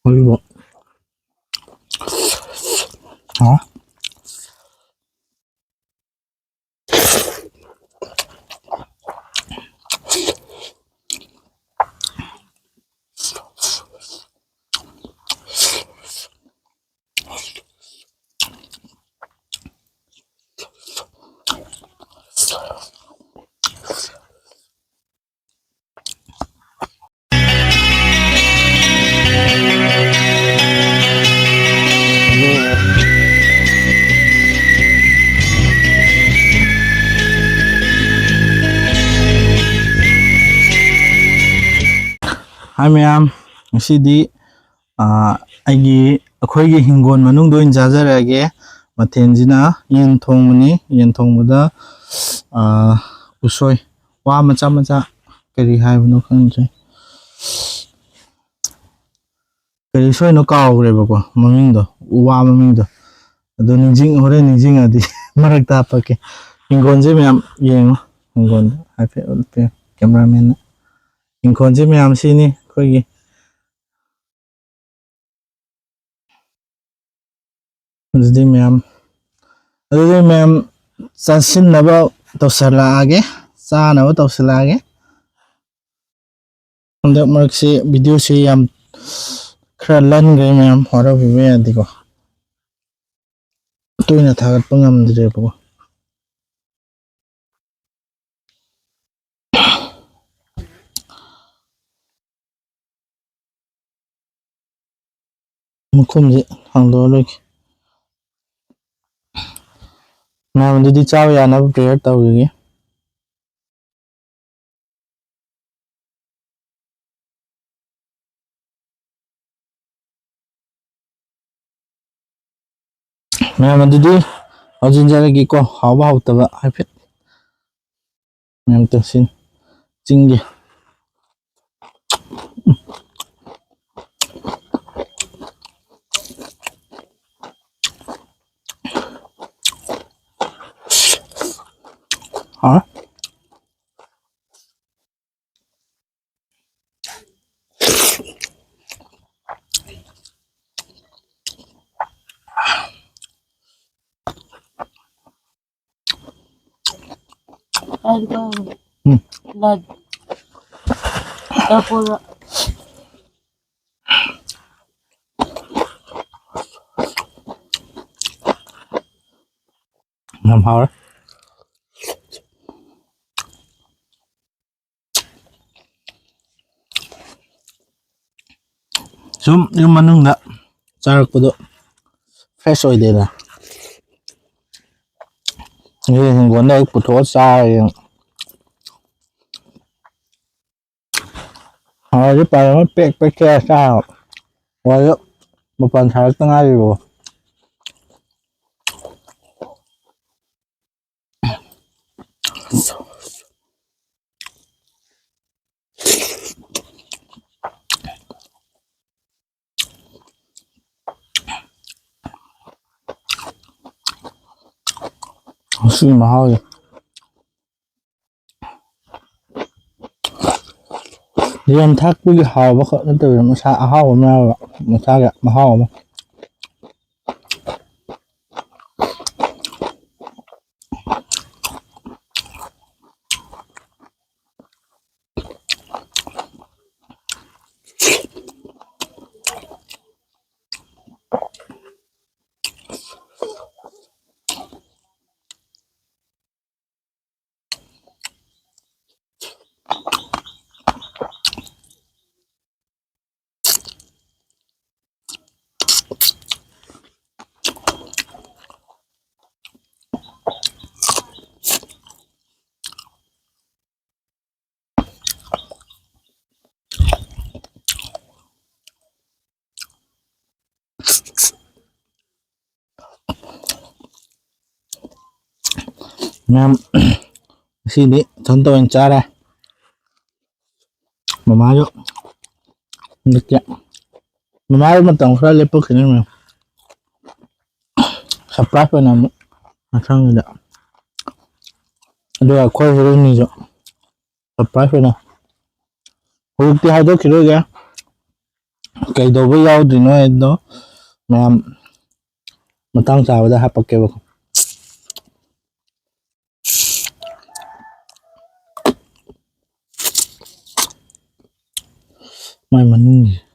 그리고 Hi mayam, ngasi ꯑꯩꯈꯣꯏꯒꯤ ꯍꯤꯡꯒꯣꯜ ꯃꯅꯨꯡꯗ ꯑꯣꯏꯅ ꯆꯥꯖꯔꯛꯑꯒꯦ. ꯃꯊꯦꯜꯁꯤꯅ ꯌꯦꯟ ꯊꯣꯡꯕꯅꯤ. ꯌꯦꯟ ꯊꯣꯡꯕꯗ ꯎꯁꯣꯏ ꯋꯥ ꯃꯆꯥ ꯃꯆꯥ ꯀꯔꯤ ꯍꯥꯏꯕꯅꯣ ꯈꯪꯗ꯭ꯔꯦ. ꯀꯔꯤ ꯁꯣꯏꯅꯣ ꯀꯥꯎꯈ꯭ꯔꯦꯕꯀꯣ ꯃꯃꯤꯡꯗꯣ, ꯎ ꯋꯥ ꯃꯃꯤꯡꯗꯣ. ꯑꯗꯨ ꯍꯣꯔꯦꯟ ꯅꯤꯡꯁꯤꯡꯉꯗꯤ ꯃꯔꯛꯇ ꯍꯥꯞꯄꯛꯀꯦ. ꯍꯤꯡꯒꯣꯜꯁꯦ ꯃꯌꯥꯝ ꯌꯦꯡꯉꯣ. ꯍꯤꯡꯒꯣꯜꯗ ꯍꯥꯏꯐꯦꯠ ꯎꯠꯄꯤꯌꯨ ꯀꯦꯃꯦꯔꯥꯃꯦꯟꯅ. ꯏꯪꯈꯣꯜꯁꯦ ꯃꯌꯥꯝ ꯁꯤꯅꯤ ꯑꯩꯈꯣꯏꯒꯤ. ꯑꯗꯨꯗꯤ ꯃꯌꯥꯝ ꯆꯥꯁꯤꯟꯅꯕ ꯇꯧꯁꯜꯂꯛꯑꯒꯦ, ꯆꯥꯅꯕ ꯇꯧꯁꯜꯂꯛꯑꯒꯦ. ꯍꯟꯗꯛ ꯃꯔꯛꯁꯤ ꯚꯤꯗꯤꯑꯣꯁꯤ ꯌꯥꯝ ꯈꯔ ꯂꯟꯈ꯭ꯔꯦ ꯃꯌꯥꯝ, ꯋꯥꯔꯧꯕꯤꯕ ꯌꯥꯗꯦꯀꯣ. ꯇꯣꯏꯅ ꯊꯥꯒꯠꯄ ꯉꯝꯗ꯭ꯔꯦꯕꯀꯣ. ꯃꯈꯨꯝꯁꯤ ꯍꯥꯡꯗꯣꯛꯑ ꯂꯣꯏꯒꯦ. ꯃꯌꯥꯝ ꯑꯗꯨꯗꯤ ꯆꯥꯕ ꯌꯥꯅꯕ ꯄ꯭ꯔꯦꯌꯔ ꯇꯧꯈꯤꯒꯦ. ꯃꯌꯥꯝ ꯑꯗꯨꯗꯤ ꯍꯧꯖꯤꯟꯖꯔꯒꯦꯀꯣ. ꯍꯥꯎꯕ ꯍꯥꯎꯇꯕ ꯍꯥꯏꯐꯦꯠ ꯃꯌꯥꯝ ꯇꯧꯁꯤꯟ ꯆꯤꯡꯒꯤ. ꯌꯥꯝ ꯍꯥꯎꯔꯦ. ꯁꯨꯝ ꯌꯨꯝ ꯃꯅꯨꯡꯗ ꯆꯥꯔꯛꯄꯗꯣ ꯐ꯭ꯔꯦꯁ ꯑꯣꯏꯗꯦꯗ. ꯍꯤꯡꯒꯣꯜꯗ ꯄꯨꯊꯣꯛꯑ ꯆꯥꯔꯒ ꯍꯥꯎꯔꯗꯤ ꯄꯥꯔꯒ ꯄꯦꯛ ꯆꯥꯔ ꯋꯥꯗ ꯃꯄꯥꯟ ꯁꯥꯔꯛꯇ ꯉꯥꯏꯔꯤꯕꯀꯣ. ꯁꯤꯒꯤ ꯃꯍꯥꯎꯁꯦ ꯌꯦꯟ ꯊꯥꯛꯄꯒꯤ ꯍꯥꯎꯕ ꯈꯛ ꯅꯠꯇꯕꯤꯗ ꯃꯁꯥ ꯑꯍꯥꯎꯕ ꯑꯃ ꯌꯥꯎꯕ, ꯃꯁꯥꯒꯤ ꯃꯍꯥꯎ ꯑꯃ. ꯃꯌꯥꯝ ꯉꯁꯤꯗꯤ ꯏꯊꯟꯇ ꯑꯣꯏꯅ ꯆꯥꯔꯦ. ꯃꯃꯥꯁꯨ ꯍꯟꯗꯛꯇꯤ ꯃꯃꯥꯁꯨ ꯃꯇꯝ ꯈꯔ ꯂꯦꯞꯄꯛꯈꯤꯅꯤ ꯃꯌꯥꯝ. ꯁꯔꯄ꯭ꯔꯥꯏꯖ ꯑꯣꯏꯅ ꯑꯃꯨꯛ ꯃꯊꯪꯒꯤꯗ. ꯑꯗꯨꯒ ꯑꯩꯈꯣꯏ ꯍꯦꯔꯣꯏꯅꯤꯁꯨ ꯁꯔꯄ꯭ꯔꯥꯏꯖ ꯑꯣꯏꯅ ꯍꯧꯖꯤꯛꯇꯤ ꯍꯥꯏꯗꯣꯛꯈꯤꯔꯣꯏꯒꯦ. ꯀꯩꯗꯧꯕ ꯌꯥꯎꯗ꯭ꯔꯤꯅꯣ ꯍꯥꯏꯗꯣ ꯃꯌꯥꯝ ꯃꯇꯥꯡ ꯆꯥꯕꯗ ꯍꯥꯄꯛꯀꯦꯕꯀꯣ. ꯃꯥꯏ ꯃꯅꯨꯡꯁꯦ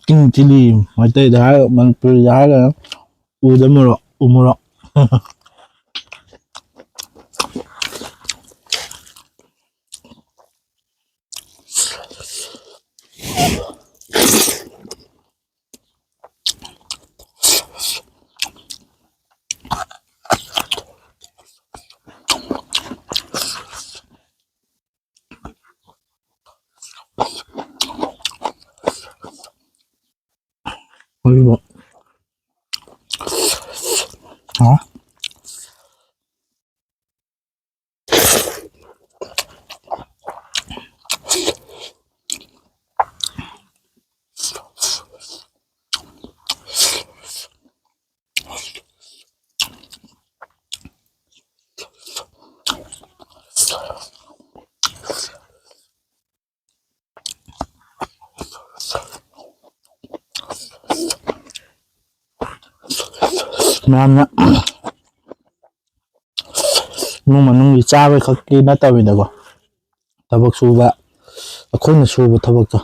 ꯀꯤꯡ ꯆꯤꯂꯤ ꯃꯩꯇꯩꯗ ꯍꯥꯏꯔꯒ ꯃꯅꯤꯄꯨꯔꯤꯗ ꯍꯥꯏꯔꯒꯅ ꯎꯗ ꯃꯣꯔꯣꯛ ꯎꯃꯣꯔꯣꯛ. 그리고 어? ꯃꯌꯥꯝꯅ ꯏꯃꯨꯡ ꯃꯅꯨꯡꯒꯤ ꯆꯥꯕ ꯈꯛꯀꯤ ꯅꯠꯇꯕꯤꯗꯀꯣ ꯊꯕꯛ ꯁꯨꯕ ꯑꯩꯈꯣꯏꯅ ꯁꯨꯕ ꯊꯕꯛꯇꯣ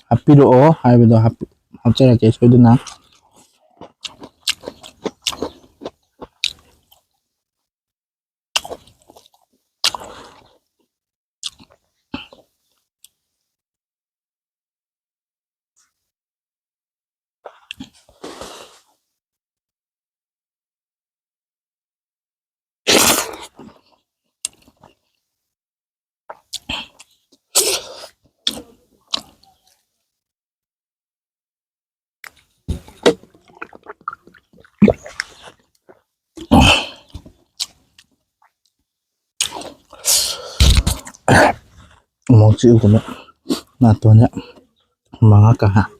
ꯍꯥꯞꯄꯤꯔꯛꯑꯣ ꯍꯥꯏꯕꯗꯣ ꯍꯥꯞꯆꯔꯛꯀꯦ ꯁꯣꯏꯗꯅ. Một triệu của nó là tôi nhận mà cả hàng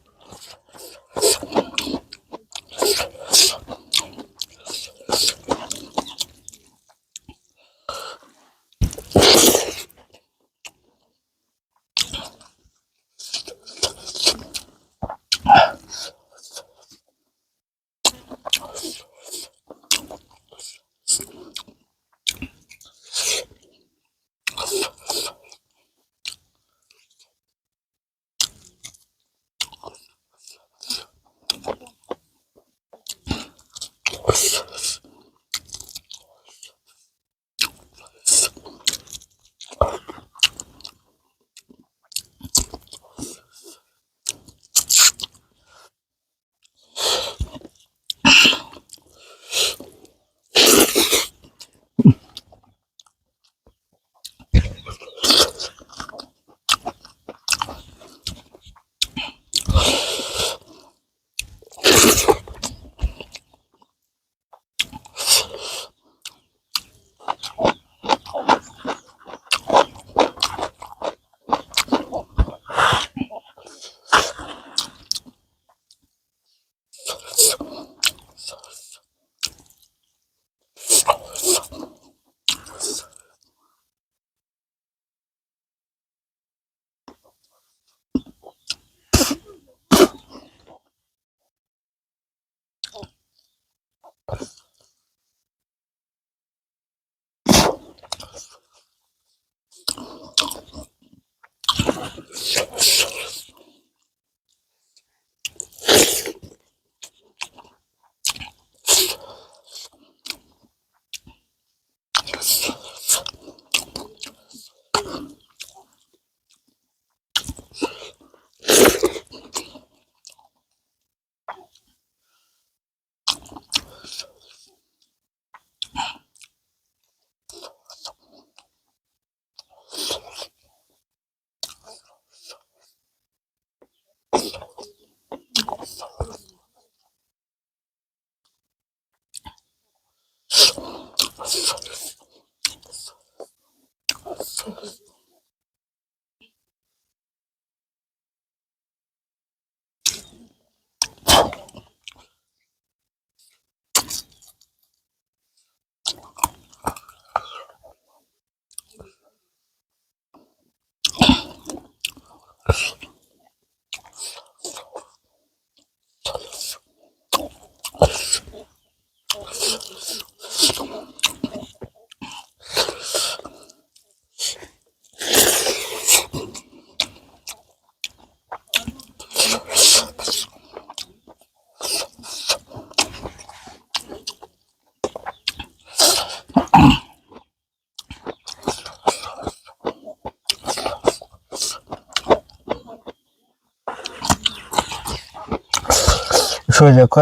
Usoy ko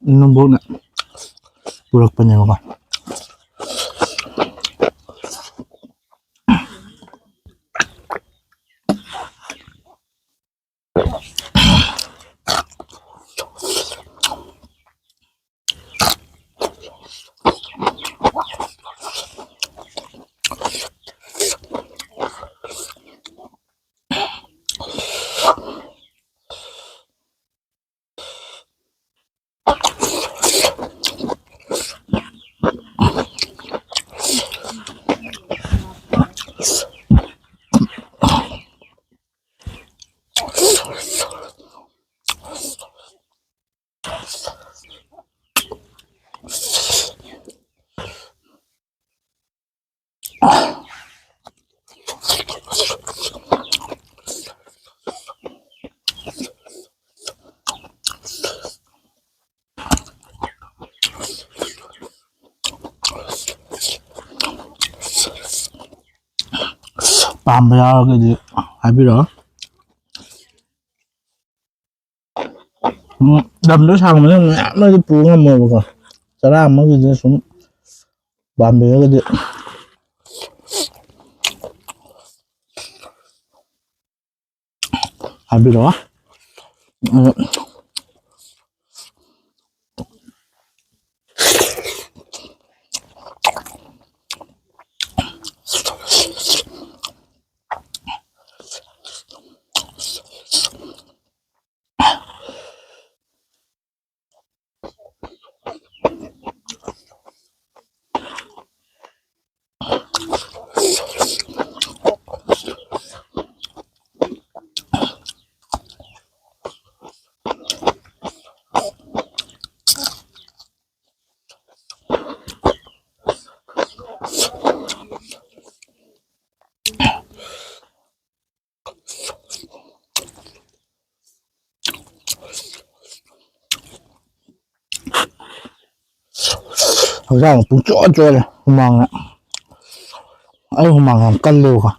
Enembokna purakpa niya ko. ꯄꯥꯝꯕ ꯌꯥꯎꯔꯒꯗꯤ ꯍꯥꯏꯕꯤꯔꯛꯑꯣ. ꯂꯝꯗꯣ ꯁꯥꯡꯕꯅꯤꯅ ꯃꯌꯥꯝꯅꯗꯤ ꯄꯨꯕ ꯉꯝꯃꯣꯏꯕꯀꯣ. ꯆꯔꯥ ꯑꯃꯒꯤꯗꯤ ꯁꯨꯝ ꯄꯥꯝꯕꯤꯔꯒꯗꯤ ꯍꯥꯏꯕꯤꯔꯛꯑꯣ. ꯍꯛꯆꯥꯡ ꯄꯨꯡꯆꯣꯠ ꯆꯣꯠꯂꯦ ꯍꯨꯃꯥꯡꯅ. ꯑꯩ ꯍꯨꯃꯥꯡ ꯌꯥꯝ ꯀꯜꯂꯦꯕꯀꯣ.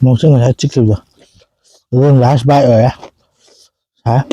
Một số người thấy chích rồi luôn last bite rồi á hả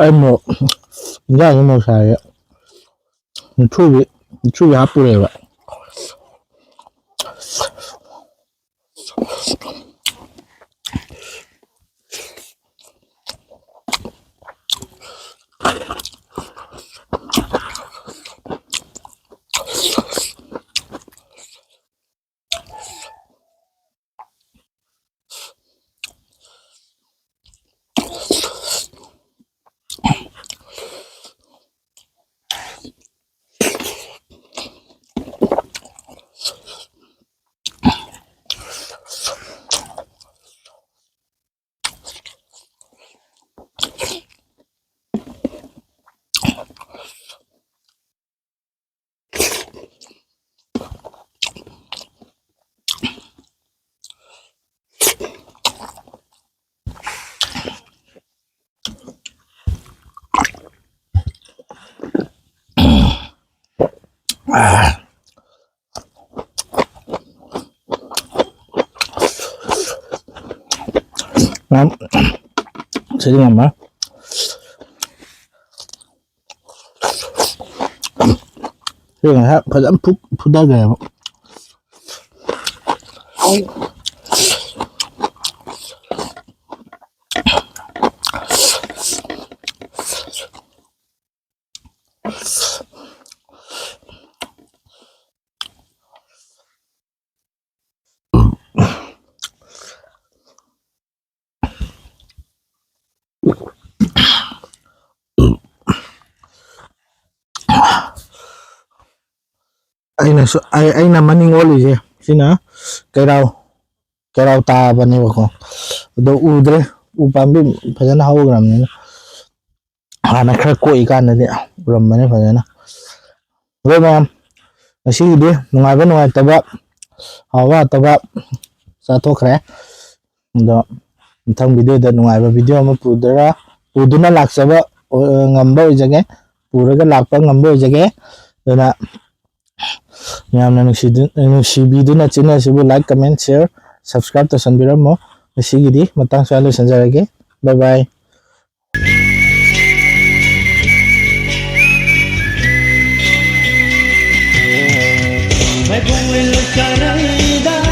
em một ra cái màu xài á chubi hấp rồi vậy lắm sẽ làm á cái này phải dám phút đó kìa anh nằm anh ngồi gì xin hả cái rau ta bani bako do ywdre upambi fajana hawgram ne ana khar ko ikana de ram mane fajana rồi ma'am ngasi di nungai taba hawa taba sa thokre do thang video da nungai video ma puduna laksaba ngamba ojage puraga lakpa ngamba ojage dana yamna nuksibiduna channel sibu like comment share subscribe to sanbiramo ngasi di matang sa lo sanjarage bye bye ꯃꯥꯏꯕꯣꯡ ꯂꯩ ꯂꯩꯀꯥꯔꯩꯗ